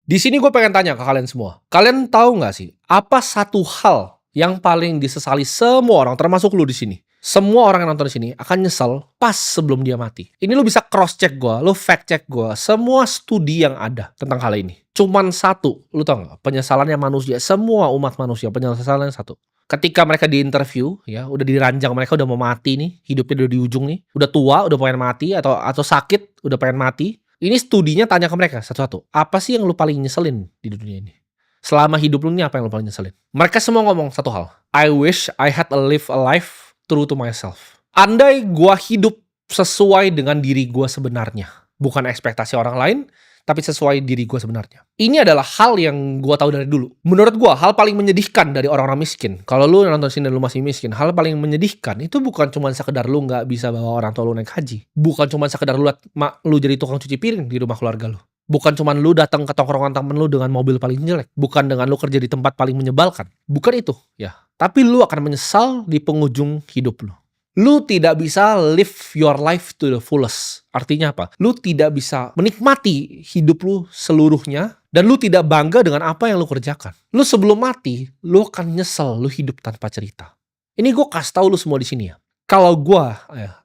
Di sini gue pengen tanya ke kalian semua. Kalian tahu nggak sih, apa satu hal yang paling disesali semua orang, termasuk lu di sini? Semua orang yang nonton di sini akan nyesel pas sebelum dia mati. Ini lu bisa cross check gue, lu fact check gue, semua studi yang ada tentang hal ini. Cuman satu, lu tau nggak? Penyesalannya manusia, semua umat manusia penyesalannya satu. Ketika mereka di interview, ya udah diranjang, mereka udah mau mati nih, hidupnya udah di ujung nih, udah tua, udah pengen mati atau sakit, udah pengen mati. Ini studinya tanya ke mereka satu-satu. Apa sih yang lu paling nyeselin di dunia ini? Selama hidup lu ini apa yang lu paling nyeselin? Mereka semua ngomong satu hal. I wish I had live a life true to myself. Andai gua hidup sesuai dengan diri gua sebenarnya. Bukan ekspektasi orang lain, tapi sesuai diri gua sebenarnya. Ini adalah hal yang gua tahu dari dulu. Menurut gua, hal paling menyedihkan dari orang-orang miskin. Kalau lu nonton sini dan lu masih miskin, hal paling menyedihkan itu bukan cuma sekedar lu nggak bisa bawa orang tua lu naik haji. Bukan cuma sekedar lu liat mak lu jadi tukang cuci piring di rumah keluarga lu. Bukan cuma lu datang ke tongkrongan temen lu dengan mobil paling jelek. Bukan dengan lu kerja di tempat paling menyebalkan. Bukan itu, ya. Tapi lu akan menyesal di penghujung hidup lu. Lu tidak bisa live your life to the fullest. Artinya apa? Lu tidak bisa menikmati hidup lu seluruhnya, dan lu tidak bangga dengan apa yang lu kerjakan. Lu sebelum mati, lu akan nyesel lu hidup tanpa cerita. Ini gue kasih tahu lu semua di sini ya. Kalau gue,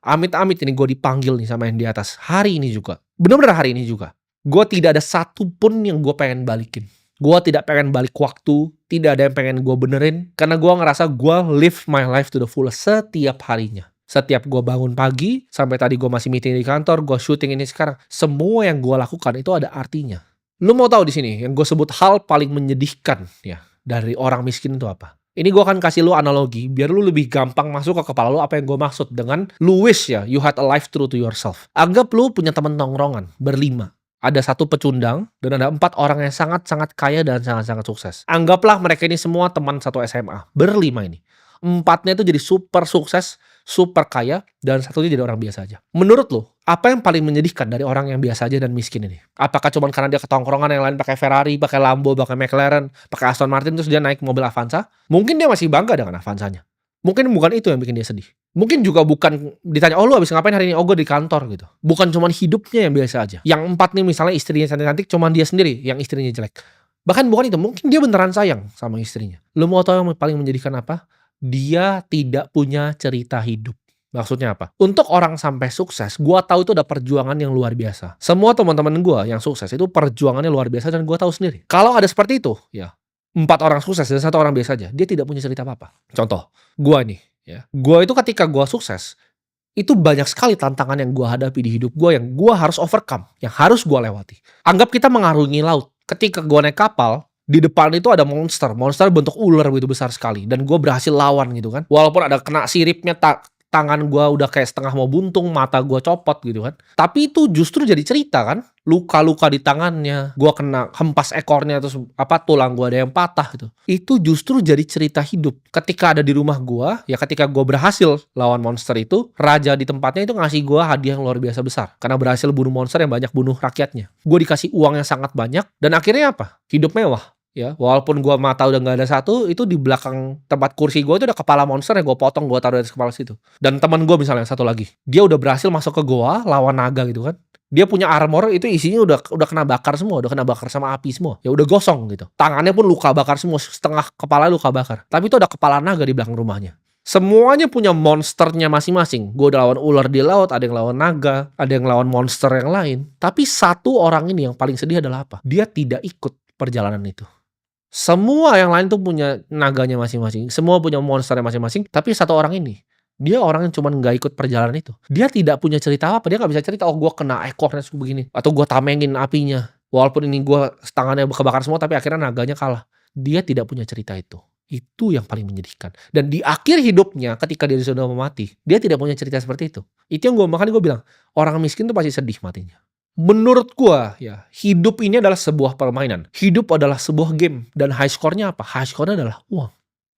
amit-amit ini gue dipanggil nih sama yang di atas, hari ini juga, bener-bener hari ini juga, gue tidak ada satu pun yang gue pengen balikin. Gue tidak pengen balik waktu, tidak ada yang pengen gue benerin, karena gue ngerasa gue live my life to the fullest setiap harinya. Setiap gue bangun pagi, sampai tadi gue masih meeting di kantor, gue syuting ini sekarang, semua yang gue lakukan itu ada artinya. Lu mau tahu di sini, yang gue sebut hal paling menyedihkan ya dari orang miskin itu apa? Ini gue akan kasih lu analogi, biar lu lebih gampang masuk ke kepala lu apa yang gue maksud dengan lu wish ya, you had a life true to yourself. Anggap lu punya temen tongkrongan, berlima. Ada satu pecundang, dan ada 4 orang yang sangat-sangat kaya dan sangat-sangat sukses. Anggaplah mereka ini semua teman satu SMA. Berlima ini. 4-nya itu jadi super sukses, super kaya, dan satunya jadi orang biasa aja. Menurut lo, apa yang paling menyedihkan dari orang yang biasa aja dan miskin ini? Apakah cuma karena dia ketongkrongan yang lain pakai Ferrari, pakai Lambo, pakai McLaren, pakai Aston Martin, terus dia naik mobil Avanza? Mungkin dia masih bangga dengan Avanzanya. Mungkin bukan itu yang bikin dia sedih. Mungkin juga bukan ditanya, oh lu abis ngapain hari ini? Oh gue di kantor gitu. Bukan cuma hidupnya yang biasa aja. Yang 4 nih misalnya istrinya cantik-cantik, cuma dia sendiri yang istrinya jelek. Bahkan bukan itu, mungkin dia beneran sayang sama istrinya. Lu mau tahu yang paling menyedihkan apa? Dia tidak punya cerita hidup. Maksudnya apa? Untuk orang sampai sukses, gua tahu itu ada perjuangan yang luar biasa. Semua teman-teman gua yang sukses itu perjuangannya luar biasa dan gua tahu sendiri. Kalau ada seperti itu, ya 4 orang sukses dan 1 orang biasa aja, dia tidak punya cerita apa-apa. Contoh, gua nih, ya. Gua itu ketika gua sukses, itu banyak sekali tantangan yang gua hadapi di hidup gua yang gua harus overcome, yang harus gua lewati. Anggap kita mengarungi laut. Ketika gua naik kapal, di depan itu ada monster bentuk ular begitu besar sekali, dan gua berhasil lawan gitu kan. Walaupun ada kena siripnya, tangan gua udah kayak setengah mau buntung, mata gua copot gitu kan. Tapi itu justru jadi cerita kan. Luka-luka di tangannya, gua kena hempas ekornya, terus tulang gua ada yang patah gitu. Itu justru jadi cerita hidup. Ketika ada di rumah gua, ya ketika gua berhasil lawan monster itu, raja di tempatnya itu ngasih gua hadiah yang luar biasa besar. Karena berhasil bunuh monster yang banyak bunuh rakyatnya. Gua dikasih uang yang sangat banyak, dan akhirnya apa? Hidup mewah. Ya, walaupun gua mata udah nggak ada satu, itu di belakang tempat kursi gua itu ada kepala monster yang gua potong, gua taruh di atas kepala situ. Dan teman gua misalnya satu lagi, dia udah berhasil masuk ke goa lawan naga gitu kan. Dia punya armor itu isinya udah kena bakar semua, udah kena bakar sama api semua. Ya udah gosong gitu. Tangannya pun luka bakar semua, setengah kepala luka bakar. Tapi itu ada kepala naga di belakang rumahnya. Semuanya punya monsternya masing-masing. Gue udah lawan ular di laut, ada yang lawan naga, ada yang lawan monster yang lain. Tapi satu orang ini yang paling sedih adalah apa? Dia tidak ikut perjalanan itu. Semua yang lain tuh punya naganya masing-masing. Semua punya monsternya masing-masing. Tapi satu orang ini, dia orang yang cuma nggak ikut perjalanan itu. Dia tidak punya cerita apa. Dia nggak bisa cerita, oh gue kena ekornya begini. Atau gue tamengin apinya. Walaupun ini gue tangannya kebakar semua, tapi akhirnya naganya kalah. Dia tidak punya cerita itu. Itu yang paling menyedihkan. Dan di akhir hidupnya, ketika dia sudah mau mati, dia tidak punya cerita seperti itu. Itu yang makanya gue bilang, orang miskin tuh pasti sedih matinya. Menurut gua ya, hidup ini adalah sebuah permainan. Hidup adalah sebuah game. Dan high score-nya apa? High score-nya adalah uang.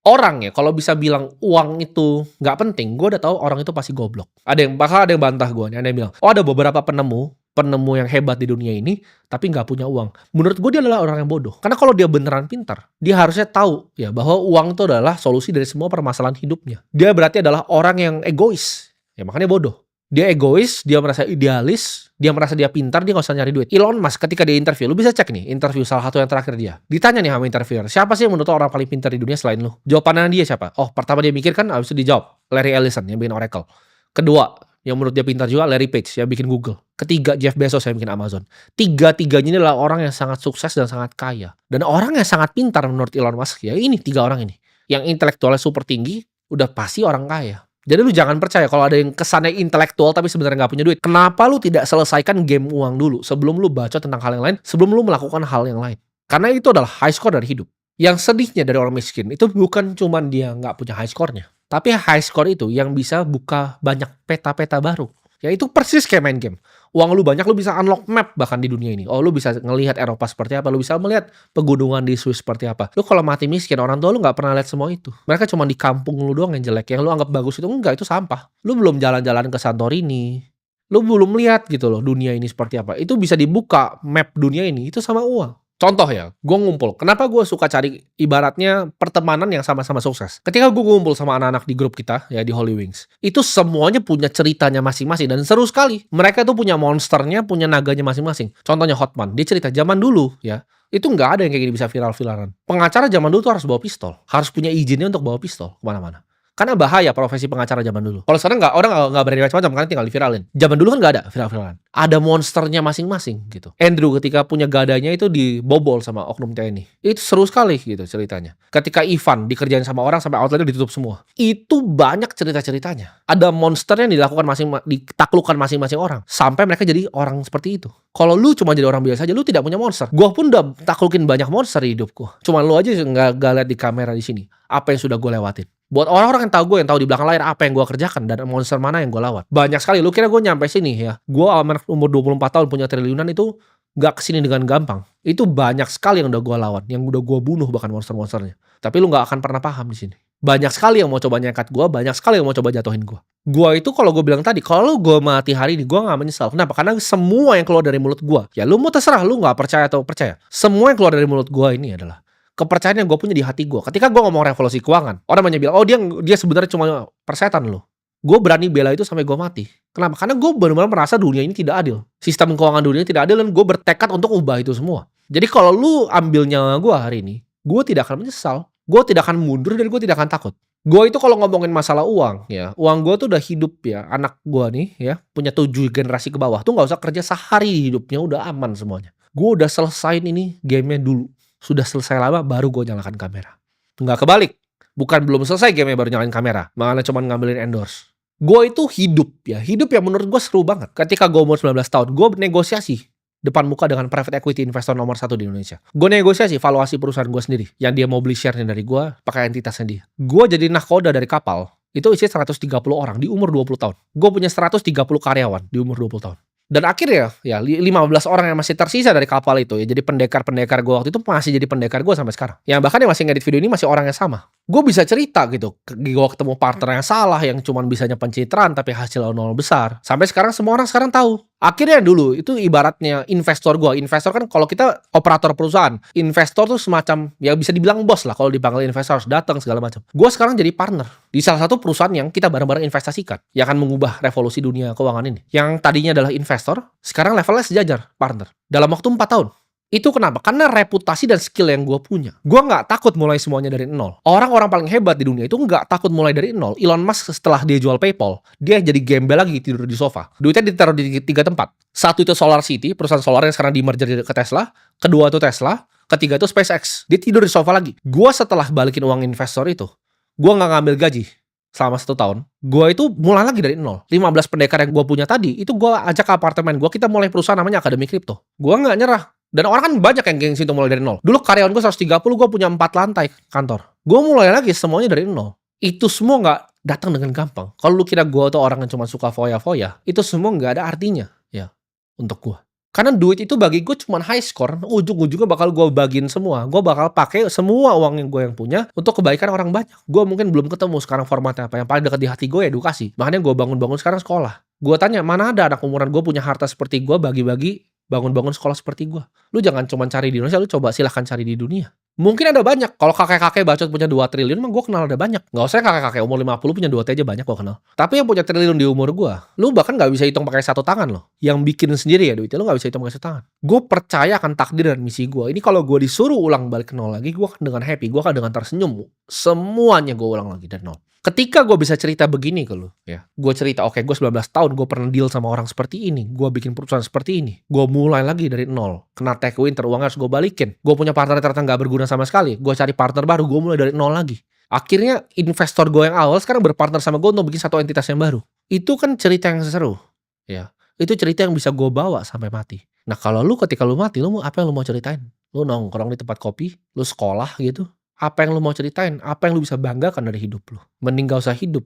Orang ya, kalau bisa bilang uang itu nggak penting, gua udah tahu orang itu pasti goblok. Ada yang bantah gua nih, ada yang bilang, oh ada beberapa penemu yang hebat di dunia ini, tapi nggak punya uang. Menurut gue dia adalah orang yang bodoh. Karena kalau dia beneran pintar, dia harusnya tahu ya bahwa uang itu adalah solusi dari semua permasalahan hidupnya. Dia berarti adalah orang yang egois. Ya makanya bodoh. Dia egois, dia merasa idealis, dia merasa dia pintar, dia nggak usah nyari duit. Elon Musk ketika dia interview, lu bisa cek nih, interview salah satu yang terakhir dia. Ditanya nih sama interviewer, siapa sih yang menurut lo orang paling pintar di dunia selain lu? Jawabannya dia siapa? Oh, pertama dia mikir kan, abis itu dijawab. Larry Ellison yang bikin Oracle. Kedua, yang menurut dia pintar juga, Larry Page yang bikin Google. Ketiga, Jeff Bezos yang bikin Amazon. Tiga-tiganya ini adalah orang yang sangat sukses dan sangat kaya. Dan orang yang sangat pintar menurut Elon Musk, ya ini tiga orang ini. Yang intelektualnya super tinggi, udah pasti orang kaya. Jadi lu jangan percaya kalau ada yang kesannya intelektual tapi sebenarnya nggak punya duit. Kenapa lu tidak selesaikan game uang dulu sebelum lu baca tentang hal yang lain, sebelum lu melakukan hal yang lain? Karena itu adalah high score dari hidup. Yang sedihnya dari orang miskin itu bukan cuman dia nggak punya high score-nya, tapi high score itu yang bisa buka banyak peta-peta baru. Ya itu persis kayak main game. Uang lu banyak, lu bisa unlock map bahkan di dunia ini. Oh, lu bisa ngelihat Eropa seperti apa, lu bisa melihat pegunungan di Swiss seperti apa. Lu kalau mati miskin, orang tua lu nggak pernah lihat semua itu. Mereka cuma di kampung lu doang yang jelek. Yang lu anggap bagus itu enggak, itu sampah. Lu belum jalan-jalan ke Santorini. Lu belum lihat gitu loh dunia ini seperti apa. Itu bisa dibuka map dunia ini itu sama uang. Contoh ya, gue ngumpul. Kenapa gue suka cari ibaratnya pertemanan yang sama-sama sukses? Ketika gue ngumpul sama anak-anak di grup kita, ya di Holy Wings, itu semuanya punya ceritanya masing-masing dan seru sekali. Mereka tuh punya monsternya, punya naganya masing-masing. Contohnya Hotman, dia cerita zaman dulu ya, itu nggak ada yang kayak gini bisa viral-viralan. Pengacara zaman dulu tuh harus bawa pistol, harus punya izinnya untuk bawa pistol kemana-mana. Karena bahaya profesi pengacara zaman dulu. Kalau sekarang orang nggak berani macam-macam karena tinggal diviralin. Zaman dulu kan nggak ada viral-viralan. Ada monsternya masing-masing gitu. Andrew ketika punya gadanya itu dibobol sama oknum TNI. Itu seru sekali gitu ceritanya. Ketika Ivan dikerjain sama orang sampai outletnya ditutup semua. Itu banyak cerita-ceritanya. Ada monster yang ditaklukkan masing-masing orang. Sampai mereka jadi orang seperti itu. Kalau lu cuma jadi orang biasa aja, lu tidak punya monster. Gua pun udah taklukin banyak monster di hidupku. Cuman lu aja nggak lihat di kamera di sini. Apa yang sudah gue lewatin. Buat orang-orang yang tahu gue, yang tahu di belakang layar apa yang gue kerjakan dan monster mana yang gue lawan. Banyak sekali. Lu kira gue nyampe sini ya? Gue umur 24 tahun punya triliunan itu gak kesini dengan gampang. Itu banyak sekali yang udah gue lawan, yang udah gue bunuh bahkan monster-monsternya. Tapi lu gak akan pernah paham di sini. Banyak sekali yang mau coba nyekat gue, banyak sekali yang mau coba jatuhin gue. Gue itu kalau gue bilang tadi, kalau gue mati hari ini gue gak menyesal. Kenapa? Karena semua yang keluar dari mulut gue, ya lu mau terserah, lu gak percaya atau percaya. Semua yang keluar dari mulut gue ini adalah kepercayaan yang gue punya di hati gue. Ketika gue ngomong revolusi keuangan, orang banyak bilang, oh dia sebenarnya cuma persetan loh. Gue berani bela itu sampai gue mati. Kenapa? Karena gue benar-benar merasa dunia ini tidak adil. Sistem keuangan dunia ini tidak adil dan gue bertekad untuk ubah itu semua. Jadi kalau lu ambil nyawa gue hari ini, gue tidak akan menyesal. Gue tidak akan mundur dan gue tidak akan takut. Gue itu kalau ngomongin masalah uang, ya uang gue tuh udah hidup ya. Anak gue nih ya, punya 7 generasi ke bawah tuh gak usah kerja sehari hidupnya, udah aman semuanya. Gue udah selesain ini gamenya dulu. Sudah selesai lama baru gue nyalakan kamera. Nggak kebalik. Bukan belum selesai game baru nyalakan kamera. Malah cuma ngambilin endorse. Gue itu hidup ya. Hidup yang menurut gue seru banget. Ketika gue umur 19 tahun, gue negosiasi depan muka dengan private equity investor nomor 1 di Indonesia. Gue negosiasi valuasi perusahaan gue sendiri. Yang dia mau beli share-nya dari gue, pakai entitasnya dia. Gue jadi nahkoda dari kapal. Itu isi 130 orang di umur 20 tahun. Gue punya 130 karyawan di umur 20 tahun. Dan akhirnya ya 15 orang yang masih tersisa dari kapal itu ya jadi pendekar-pendekar gue waktu itu masih jadi pendekar gue sampai sekarang. Yang bahkan yang masih ngedit video ini masih orang yang sama. Gue bisa cerita gitu. Gue ketemu partner yang salah yang cuman bisanya pencitraan tapi hasil nol besar. Sampai sekarang semua orang sekarang tahu. Akhirnya dulu itu ibaratnya investor gue. Investor kan kalau kita operator perusahaan, investor tuh semacam ya bisa dibilang bos lah kalau dipanggil investor harus datang segala macam. Gue sekarang jadi partner di salah satu perusahaan yang kita bareng-bareng investasikan yang akan mengubah revolusi dunia keuangan ini. Yang tadinya adalah investor, sekarang levelnya sejajar partner dalam waktu 4 tahun. Itu kenapa? Karena reputasi dan skill yang gue punya. Gue nggak takut mulai semuanya dari nol. Orang-orang paling hebat di dunia itu nggak takut mulai dari nol. Elon Musk setelah dia jual PayPal, dia jadi gembel lagi tidur di sofa. Duitnya ditaruh di 3 tempat. Satu itu Solar City, perusahaan solar yang sekarang di merger ke Tesla. Kedua itu Tesla. Ketiga itu SpaceX. Dia tidur di sofa lagi. Gue setelah balikin uang investor itu, gue nggak ngambil gaji selama 1 tahun. Gue itu mulai lagi dari nol. 15 pendekar yang gue punya tadi, itu gue ajak ke apartemen gue. Kita mulai perusahaan namanya Akademi Kripto. Gue nggak nyerah. Dan orang kan banyak yang gengsi untuk mulai dari nol. Dulu karyawan gue 130, gue punya 4 lantai kantor. Gue mulai lagi semuanya dari nol. Itu semua nggak datang dengan gampang. Kalau lu kira gue tuh orang yang cuma suka foya-foya, itu semua nggak ada artinya ya untuk gue. Karena duit itu bagi gue cuma high score. Ujung-ujungnya bakal gue bagiin semua. Gue bakal pakai semua uang yang gue yang punya untuk kebaikan orang banyak. Gue mungkin belum ketemu sekarang formatnya apa. Yang paling dekat di hati gue edukasi. Makanya gue bangun-bangun sekarang sekolah. Gue tanya, mana ada anak umuran gue punya harta seperti gue bagi-bagi bangun-bangun sekolah seperti gue. Lu jangan cuma cari di Indonesia, lu coba silahkan cari di dunia. Mungkin ada banyak, kalau kakek-kakek bacot punya 2 triliun mah gue kenal ada banyak. Nggak usah kakek-kakek umur 50 punya 2 T aja banyak gue kenal. Tapi yang punya triliun di umur gue, lu bahkan nggak bisa hitung pakai satu tangan loh. Yang bikin sendiri ya duitnya, lu nggak bisa hitung pakai satu tangan. Gue percaya akan takdir dan misi gue. Ini kalau gue disuruh ulang balik ke nol lagi, gue akan dengan happy, gue akan dengan tersenyum. Semuanya gue ulang lagi dari nol. Ketika gue bisa cerita begini ke lu, ya, gue cerita, oke, gue 19 tahun, gue pernah deal sama orang seperti ini, gue bikin perusahaan seperti ini, gue mulai lagi dari nol, kena take winter, uangnya harus gue balikin, gue punya partner ternyata nggak berguna sama sekali, gue cari partner baru, gue mulai dari nol lagi. Akhirnya investor gue yang awal sekarang berpartner sama gue untuk bikin satu entitas yang baru. Itu kan cerita yang seru, ya. Itu cerita yang bisa gue bawa sampai mati. Nah kalau lu ketika lu mati, lu apa yang lu mau ceritain? Lu nongkrong di tempat kopi, lu sekolah gitu. Apa yang lu mau ceritain? Apa yang lu bisa banggakan dari hidup lu? Mending gak usah hidup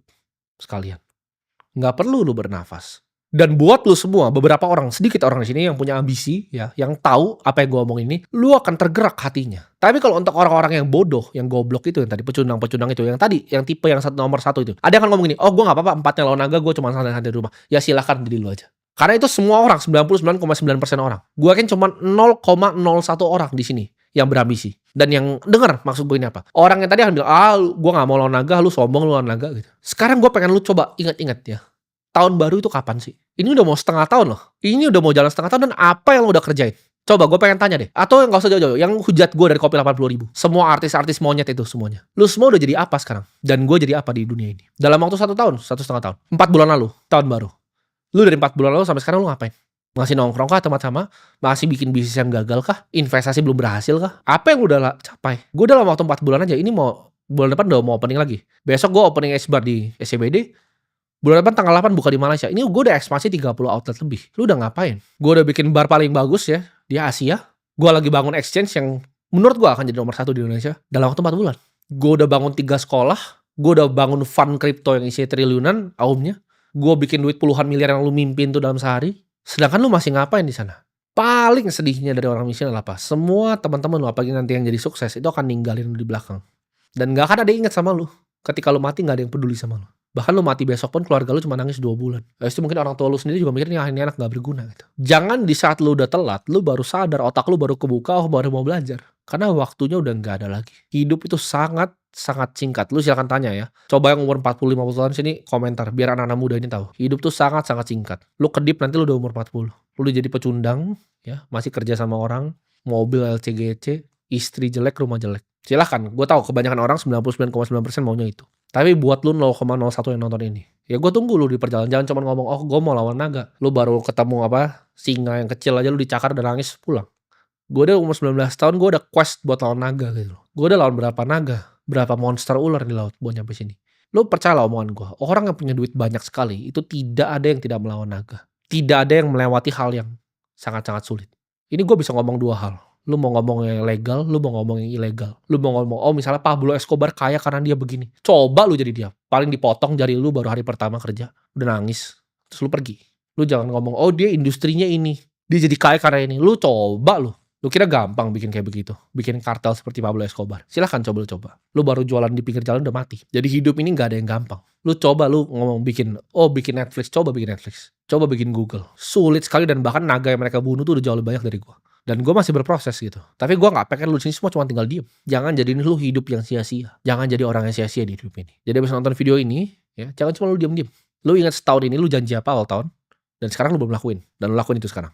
sekalian. Nggak perlu lu bernafas. Dan buat lu semua, beberapa orang, sedikit orang di sini yang punya ambisi, ya, yang tahu apa yang gue omong ini, lu akan tergerak hatinya. Tapi kalau untuk orang-orang yang bodoh, yang goblok itu, yang tadi pecundang-pecundang itu, yang tadi, yang tipe yang nomor 1 itu, ada yang kan ngomong gini, oh gue nggak apa-apa, 4-nya lawan naga, gue cuma santai-santai di rumah. Ya silahkan jadi lu aja. Karena itu semua orang, 99,9% orang. Gue yakin cuma 0,01 orang di sini yang berambisi. Dan yang denger maksud gue ini apa. Orang yang tadi akan bilang, gue gak mau lawan naga, lu sombong lu lawan naga gitu. Sekarang gue pengen lu coba ingat-ingat ya. Tahun baru itu kapan sih? Ini udah mau setengah tahun loh. Ini udah mau jalan setengah tahun dan apa yang lu udah kerjain? Coba gue pengen tanya deh. Atau yang gak usah jauh-jauh. Yang hujat gue dari Kopi 80.000. Semua artis-artis monyet itu semuanya. Lu semua udah jadi apa sekarang? Dan gue jadi apa di dunia ini? Dalam waktu 1 tahun, 1,5 tahun. 4 bulan lalu, tahun baru. Lu dari 4 bulan lalu sampai sekarang lu ngapain? Masih nongkrong kah tempat sama? Masih bikin bisnis yang gagal kah? Investasi belum berhasil kah? Apa yang udah capai? Gue dalam waktu 4 bulan aja, ini mau bulan depan udah mau opening lagi. Besok gue opening S-Bar di SCBD. Bulan depan tanggal 8 buka di Malaysia. Ini gue udah ekspansi 30 outlet lebih. Lu udah ngapain? Gue udah bikin bar paling bagus ya di Asia. Gue lagi bangun exchange yang menurut gue akan jadi nomor 1 di Indonesia dalam waktu 4 bulan. Gue udah bangun 3 sekolah. Gue udah bangun fund crypto yang isinya triliunan aumnya. Gue bikin duit puluhan miliar yang lu mimpin tuh dalam sehari. Sedangkan lu masih ngapain di sana? Paling sedihnya dari orang miskin adalah apa? Semua teman-teman lu, apalagi nanti yang jadi sukses, itu akan ninggalin lu di belakang. Dan gak akan ada yang ingat sama lu. Ketika lu mati gak ada yang peduli sama lu. Bahkan lu mati besok pun keluarga lu cuma nangis 2 bulan. Habis itu mungkin orang tua lu sendiri juga mikir ini anak gak berguna gitu. Jangan di saat lu udah telat, lu baru sadar, otak lu baru kebuka, oh baru mau belajar. Karena waktunya udah gak ada lagi. Hidup itu sangat singkat. Lu silakan tanya ya. Coba yang umur 40-50 tahun sini komentar biar anak-anak muda ini tahu. Hidup tuh sangat singkat. Lu kedip nanti lu udah umur 40. Lu udah jadi pecundang ya, masih kerja sama orang, mobil LCGC, istri jelek, rumah jelek. Silahkan, gue tahu kebanyakan orang 99,9% maunya itu. Tapi buat lu 0,01 yang nonton ini, ya gue tunggu lu di perjalanan. Jangan cuma ngomong, oh gue mau lawan naga. Lu baru ketemu singa yang kecil aja lu dicakar dan nangis pulang. Gue udah umur 19 tahun, gue udah quest buat lawan naga gitu. Gue udah lawan berapa naga, berapa monster ular di laut buat nyampe sini. Lu percayalah omongan gue, orang yang punya duit banyak sekali, itu tidak ada yang tidak melawan naga. Tidak ada yang melewati hal yang sangat-sangat sulit. Ini gue bisa ngomong 2 hal. Lu mau ngomong yang legal, lu mau ngomong yang ilegal. Lu mau ngomong, oh misalnya Pablo Escobar kaya karena dia begini. Coba lu jadi dia. Paling dipotong jari lu baru hari pertama kerja. Udah nangis. Terus lu pergi. Lu jangan ngomong, oh dia industrinya ini. Dia jadi kaya karena ini. Lu coba lu. Lu kira gampang bikin kayak begitu? Bikin kartel seperti Pablo Escobar? Silahkan coba lu coba. Lu baru jualan di pinggir jalan udah mati. Jadi hidup ini gak ada yang gampang. Lu coba lu ngomong bikin Netflix. Coba bikin Netflix. Coba bikin Google. Sulit sekali dan bahkan naga yang mereka bunuh tuh udah jauh lebih banyak dari gua. Dan gue masih berproses gitu. Tapi gue gak pengen lu disini semua cuma tinggal diem. Jangan jadiin lu hidup yang sia-sia. Jangan jadi orang yang sia-sia di hidup ini. Jadi abis nonton video ini, ya jangan cuma lu diem-diem. Lu ingat setahun ini lu janji apa awal tahun. Dan sekarang lu belum lakuin. Dan lu lakuin itu sekarang.